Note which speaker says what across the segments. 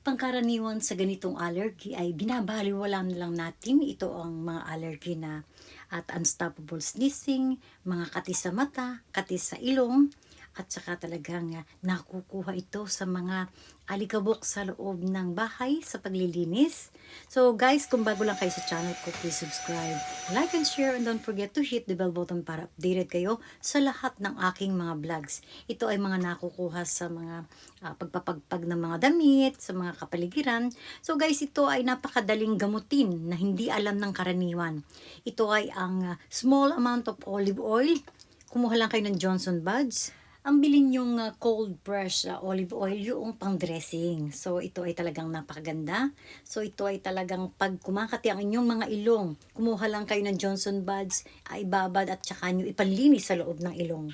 Speaker 1: Pangkaraniwan sa ganitong allergy ay binabaliwala na lang natin. Ito ang mga allergy na at unstoppable sneezing, mga kati sa mata, kati sa ilong, at saka talagang nakukuha ito sa mga alikabok sa loob ng bahay sa paglilinis. So guys, kung bago lang kayo sa channel ko, please subscribe, like and share, and don't forget to hit the bell button para updated kayo sa lahat ng aking mga vlogs. Ito ay mga nakukuha sa mga pagpapagpag ng mga damit, sa mga kapaligiran. So guys, ito ay napakadaling gamutin na hindi alam ng karaniwan. Ito ay ang small amount of olive oil. Kumuha lang kayo ng Johnson Buds. Ang bilhin yung cold press olive oil, yung pang-dressing. So, ito ay talagang napakaganda. So, ito ay talagang pag kumakati ang inyong mga ilong, kumuha lang kayo ng Johnson Buds, ay babad at saka nyo ipanlinis sa loob ng ilong.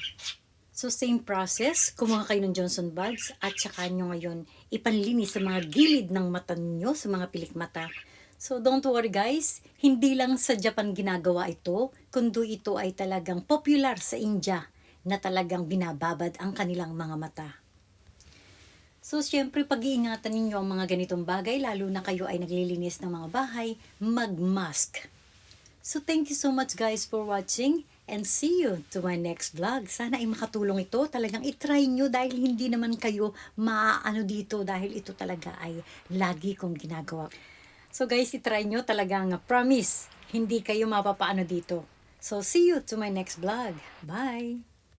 Speaker 1: So, same process, kumuha kayo ng Johnson Buds at saka nyo ngayon ipanlinis sa mga gilid ng mata ninyo, sa mga pilik mata. So, don't worry guys, hindi lang sa Japan ginagawa ito, kundi ito ay talagang popular sa India na talagang binababad ang kanilang mga mata. So, syempre, pag-iingatan ninyo ang mga ganitong bagay, lalo na kayo ay naglilinis ng mga bahay, mag-mask. So, thank you so much guys for watching and see you to my next vlog. Sana ay makatulong ito. Talagang itry nyo dahil hindi naman kayo maaano dito dahil ito talaga ay lagi kong ginagawa. So guys, itry nyo talagang promise, hindi kayo mapapaano dito. So, see you to my next vlog. Bye!